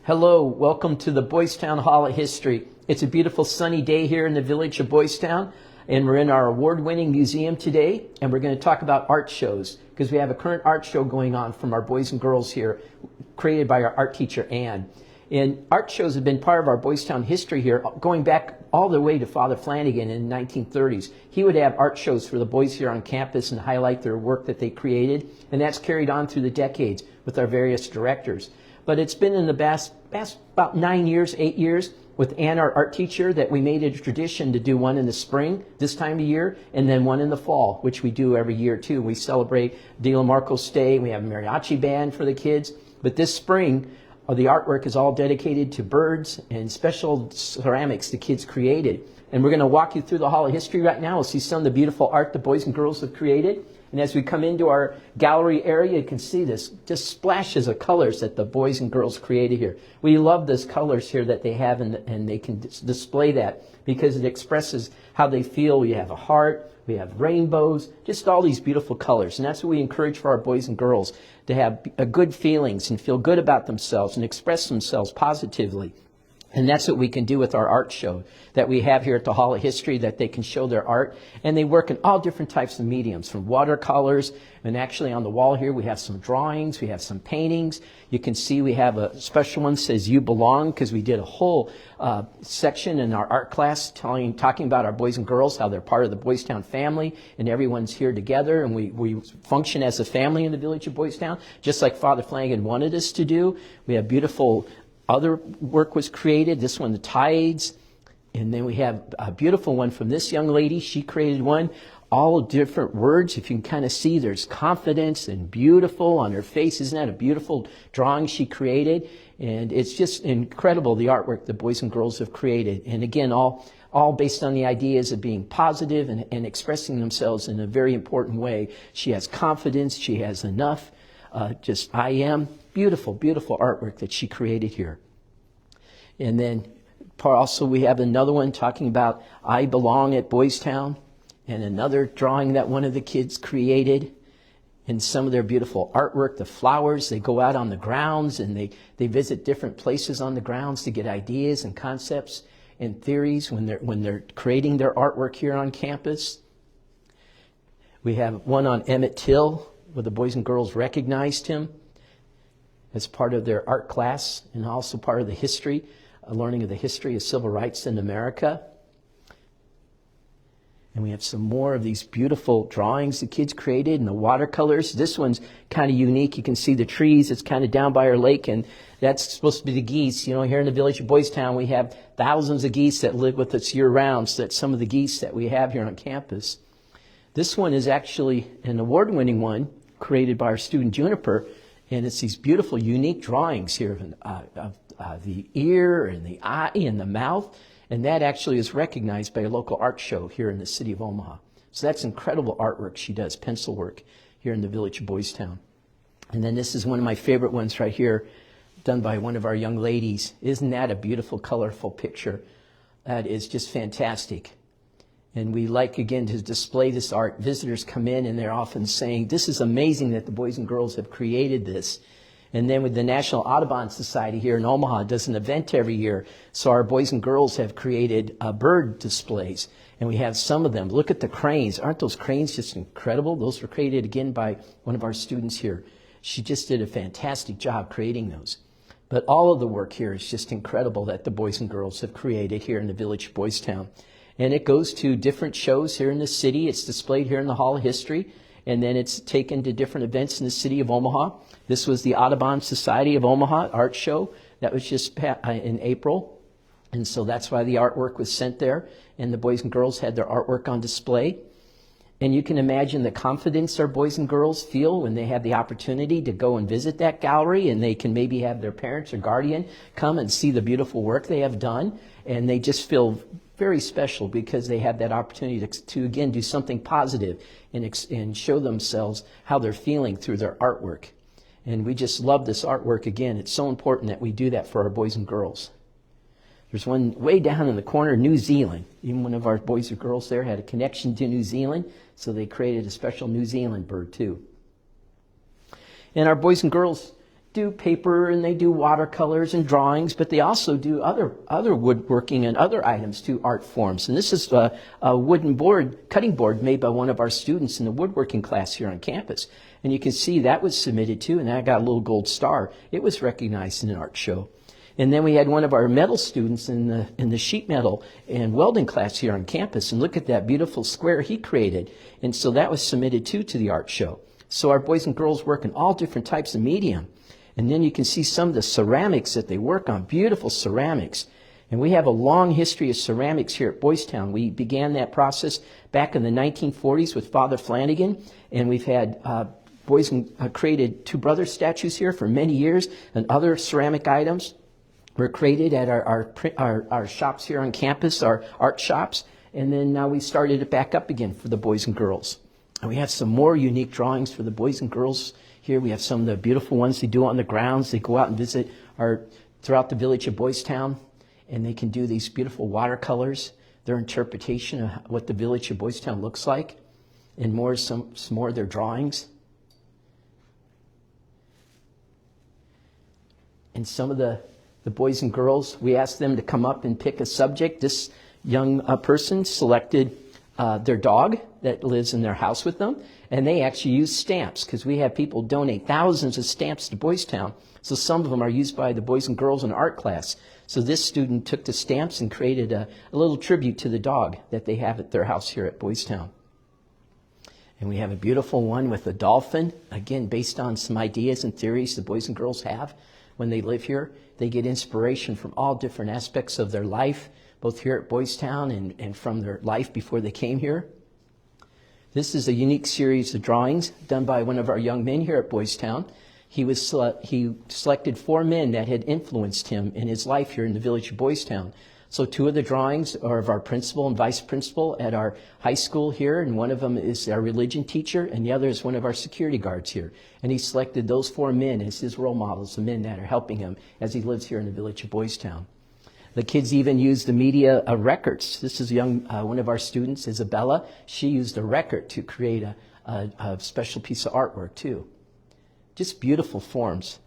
Hello, welcome to the Boystown Hall of History. It's a beautiful sunny day here in the village of Boystown, and we're in our award-winning museum today, and we're going to talk about art shows, because we have a current art show going on from our boys and girls here, created by our art teacher, Ann. And art shows have been part of our Boystown history here, going back all the way to Father Flanagan in the 1930s. He would have art shows for the boys here on campus and highlight their work that they created, and that's carried on through the decades with our various directors. But it's been in the past about 8 years, with Ann, our art teacher, that we made it a tradition to do one in the spring, this time of year, and then one in the fall, which we do every year too. We celebrate Dila Marco's Day, we have a mariachi band for the kids. But this spring, the artwork is all dedicated to birds and special ceramics the kids created. And we're going to walk you through the Hall of History right now. We'll see some of the beautiful art the boys and girls have created. And as we come into our gallery area, you can see this just splashes of colors that the boys and girls created here. We love those colors here that they have, and they can display that because it expresses how they feel. We have a heart, we have rainbows, just all these beautiful colors. And that's what we encourage for our boys and girls, to have good feelings and feel good about themselves and express themselves positively. And that's what we can do with our art show that we have here at the Hall of History, that they can show their art. And they work in all different types of mediums, from watercolors, and actually on the wall here we have some drawings, we have some paintings. You can see we have a special one that says "You Belong," because we did a whole section in our art class talking about our boys and girls, how they're part of the Boystown family, and everyone's here together, and we function as a family in the village of Boystown, just like Father Flanagan wanted us to do. We have beautiful other work was created. This one, the tides. And then we have a beautiful one from this young lady. She created one, all different words. If you can kind of see, there's confidence and beautiful on her face. Isn't that a beautiful drawing she created? And it's just incredible, the artwork the boys and girls have created. And again, all based on the ideas of being positive and expressing themselves in a very important way. She has confidence. She has enough. Just I am. Beautiful, beautiful artwork that she created here. And then also we have another one talking about I belong at Boystown, and another drawing that one of the kids created, and some of their beautiful artwork, the flowers. They go out on the grounds and they visit different places on the grounds to get ideas and concepts and theories when they're creating their artwork here on campus. We have one on Emmett Till, where the boys and girls recognized him as part of their art class, and also part of the history, learning of the history of civil rights in America. And we have some more of these beautiful drawings the kids created, and the watercolors. This one's kind of unique. You can see the trees. It's kind of down by our lake, and that's supposed to be the geese. You know, here in the village of Boystown, we have thousands of geese that live with us year-round, so that's some of the geese that we have here on campus. This one is actually an award-winning one created by our student Juniper, and it's these beautiful, unique drawings here of the ear and the eye and the mouth. And that actually is recognized by a local art show here in the city of Omaha. So that's incredible artwork she does, pencil work, here in the village of Boystown. And then this is one of my favorite ones right here, done by one of our young ladies. Isn't that a beautiful, colorful picture? That is just fantastic. And we like, again, to display this art. Visitors come in and they're often saying, this is amazing that the boys and girls have created this. And then with the National Audubon Society here in Omaha does an event every year. So our boys and girls have created bird displays. And we have some of them. Look at the cranes. Aren't those cranes just incredible? Those were created again by one of our students here. She just did a fantastic job creating those. But all of the work here is just incredible that the boys and girls have created here in the village of Boystown. And it goes to different shows here in the city. It's displayed here in the Hall of History. And then it's taken to different events in the city of Omaha. This was the Audubon Society of Omaha art show. That was just in April. And so that's why the artwork was sent there. And the boys and girls had their artwork on display. And you can imagine the confidence our boys and girls feel when they have the opportunity to go and visit that gallery, and they can maybe have their parents or guardian come and see the beautiful work they have done. And they just feel very special because they have that opportunity to again, do something positive and show themselves how they're feeling through their artwork. And we just love this artwork. Again, it's so important that we do that for our boys and girls. There's one way down in the corner, New Zealand. Even one of our boys or girls there had a connection to New Zealand, so they created a special New Zealand bird too. And our boys and girls do paper and they do watercolors and drawings, but they also do other woodworking and other items too, art forms. And this is a wooden cutting board made by one of our students in the woodworking class here on campus. And you can see that was submitted too, and that got a little gold star. It was recognized in an art show. And then we had one of our metal students in the sheet metal and welding class here on campus. And look at that beautiful square he created. And so that was submitted too to the art show. So our boys and girls work in all different types of medium. And then you can see some of the ceramics that they work on, beautiful ceramics. And we have a long history of ceramics here at Boys Town. We began that process back in the 1940s with Father Flanagan, and we've had boys created two brother statues here for many years, and other ceramic items were created at our shops here on campus, our art shops. And then now we started it back up again for the boys and girls. And we have some more unique drawings for the boys and girls. Here we have some of the beautiful ones they do on the grounds. They go out and visit throughout the village of Boys Town, and they can do these beautiful watercolors, their interpretation of what the village of Boys Town looks like, and some more of their drawings. And some of the boys and girls, we asked them to come up and pick a subject. This young person selected their dog that lives in their house with them, and they actually use stamps because we have people donate thousands of stamps to Boys Town. So some of them are used by the boys and girls in art class. So this student took the stamps and created a little tribute to the dog that they have at their house here at Boys Town. And we have a beautiful one with a dolphin, again based on some ideas and theories the boys and girls have when they live here. They get inspiration from all different aspects of their life, both here at Boys Town and from their life before they came here. This is a unique series of drawings done by one of our young men here at Boys Town. He selected 4 men that had influenced him in his life here in the village of Boys Town. So 2 of the drawings are of our principal and vice principal at our high school here, and one of them is our religion teacher, and the other is one of our security guards here. And he selected those 4 men as his role models, the men that are helping him as he lives here in the village of Boys Town. The kids even used the media of records. This is one of our students, Isabella. She used a record to create a special piece of artwork too. Just beautiful forms.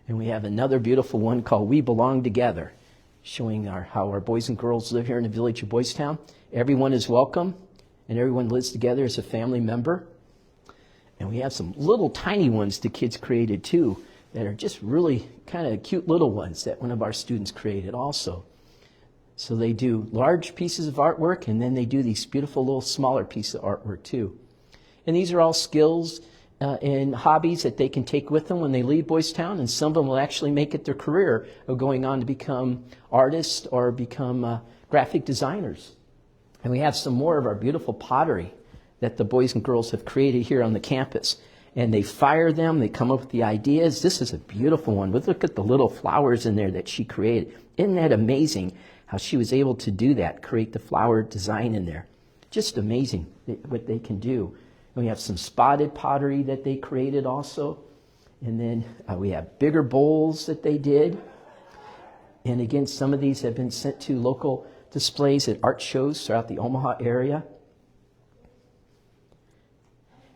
And we have another beautiful one called We Belong Together, showing how our boys and girls live here in the village of Boys Town. Everyone is welcome, and everyone lives together as a family member. And we have some little tiny ones the kids created too, that are just really kind of cute little ones that one of our students created also. So they do large pieces of artwork, and then they do these beautiful little smaller pieces of artwork too. And these are all skills and hobbies that they can take with them when they leave Boys Town, and some of them will actually make it their career of going on to become artists or become graphic designers. And we have some more of our beautiful pottery that the boys and girls have created here on the campus. And they fire them, they come up with the ideas. This is a beautiful one. Look at the little flowers in there that she created. Isn't that amazing how she was able to do that, create the flower design in there? Just amazing what they can do. And we have some spotted pottery that they created also. And then we have bigger bowls that they did. And again, some of these have been sent to local displays at art shows throughout the Omaha area.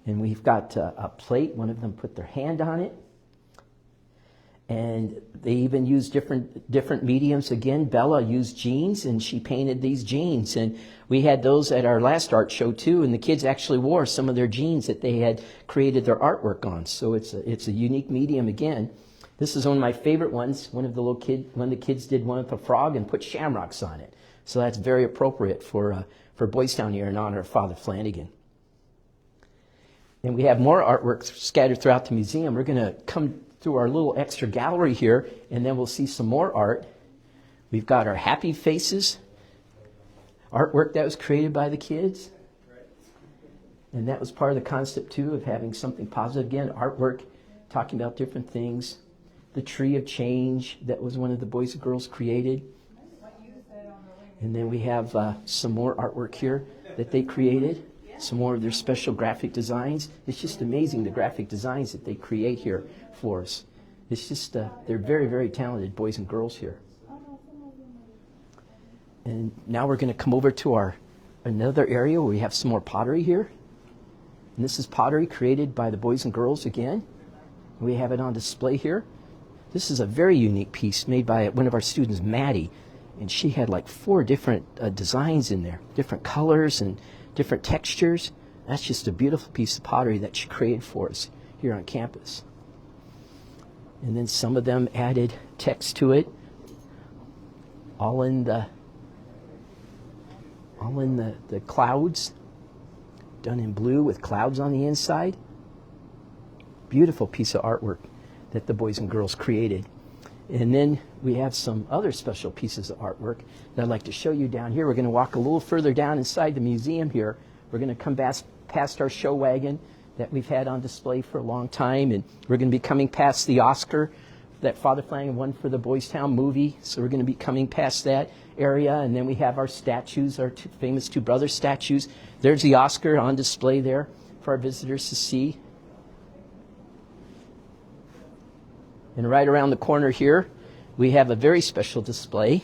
And we've got a plate. One of them put their hand on it. And they even use different mediums. Again, Bella used jeans, and she painted these jeans. And we had those at our last art show too. And the kids actually wore some of their jeans that they had created their artwork on. So it's a unique medium again. This is one of my favorite ones. One of the kids did one with a frog and put shamrocks on it. So that's very appropriate for Boys Town here in honor of Father Flanagan. And we have more artwork scattered throughout the museum. We're going to come through our little extra gallery here, and then we'll see some more art. We've got our happy faces, artwork that was created by the kids. And that was part of the concept, too, of having something positive. Again, artwork, talking about different things. The tree of change, that was one of the boys and girls created. And then we have some more artwork here that they created. Some more of their special graphic designs. It's just amazing the graphic designs that they create here for us. It's just, they're very, very talented boys and girls here. And now we're going to come over to another area where we have some more pottery here. And this is pottery created by the boys and girls again. We have it on display here. This is a very unique piece made by one of our students, Maddie. And she had like 4 different designs in there, different colors and different textures. That's just a beautiful piece of pottery that she created for us here on campus. And then some of them added text to it, all in the clouds, done in blue with clouds on the inside. Beautiful piece of artwork that the boys and girls created. And then we have some other special pieces of artwork that I'd like to show you down here. We're going to walk a little further down inside the museum here. We're going to come past our show wagon that we've had on display for a long time, and we're going to be coming past the Oscar that Father Flanagan won for the Boystown movie. So we're going to be coming past that area, and then we have our statues, our famous two brothers statues. There's the Oscar on display there for our visitors to see. And right around the corner here, we have a very special display,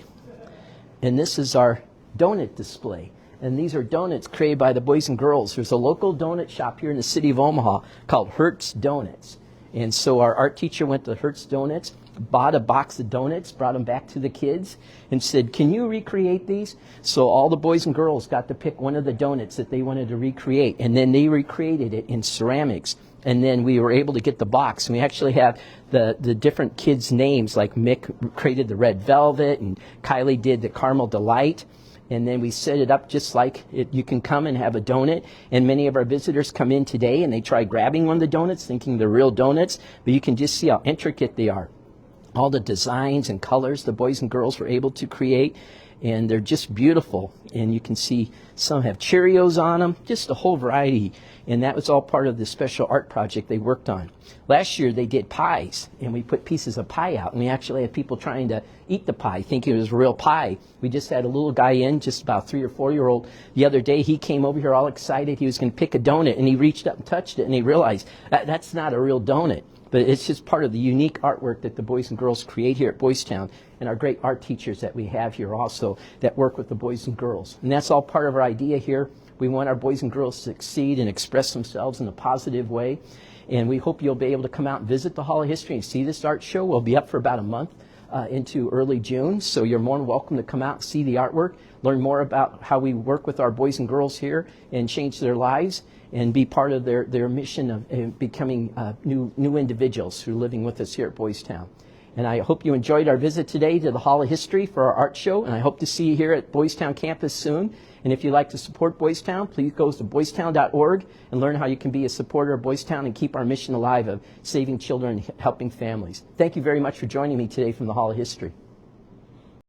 and this is our donut display. And these are donuts created by the boys and girls. There's a local donut shop here in the city of Omaha called Hertz Donuts. And so our art teacher went to Hertz Donuts, bought a box of donuts, brought them back to the kids, and said, "Can you recreate these?" So all the boys and girls got to pick one of the donuts that they wanted to recreate. And then they recreated it in ceramics. And then we were able to get the box. And we actually have the different kids' names, like Mick created the Red Velvet, and Kylie did the Caramel Delight. And then we set it up just like it. You can come and have a donut. And many of our visitors come in today and they try grabbing one of the donuts thinking they're real donuts. But you can just see how intricate they are. All the designs and colors the boys and girls were able to create. And they're just beautiful. And you can see some have Cheerios on them, just a whole variety. And that was all part of the special art project they worked on. Last year they did pies, and we put pieces of pie out. And we actually had people trying to eat the pie, thinking it was real pie. We just had a little guy in, just about 3 or 4-year-old. The other day he came over here all excited. He was going to pick a donut, and he reached up and touched it, and he realized that's not a real donut. But it's just part of the unique artwork that the boys and girls create here at Boystown, and our great art teachers that we have here also that work with the boys and girls. And that's all part of our idea here. We want our boys and girls to succeed and express themselves in a positive way. And we hope you'll be able to come out and visit the Hall of History and see this art show. We'll be up for about a month into early June. So you're more than welcome to come out and see the artwork, learn more about how we work with our boys and girls here and change their lives, and be part of their mission of becoming new individuals who are living with us here at Boystown. And I hope you enjoyed our visit today to the Hall of History for our art show, and I hope to see you here at Boystown campus soon. And if you'd like to support Boystown, please go to boystown.org and learn how you can be a supporter of Boystown and keep our mission alive of saving children and helping families. Thank you very much for joining me today from the Hall of History.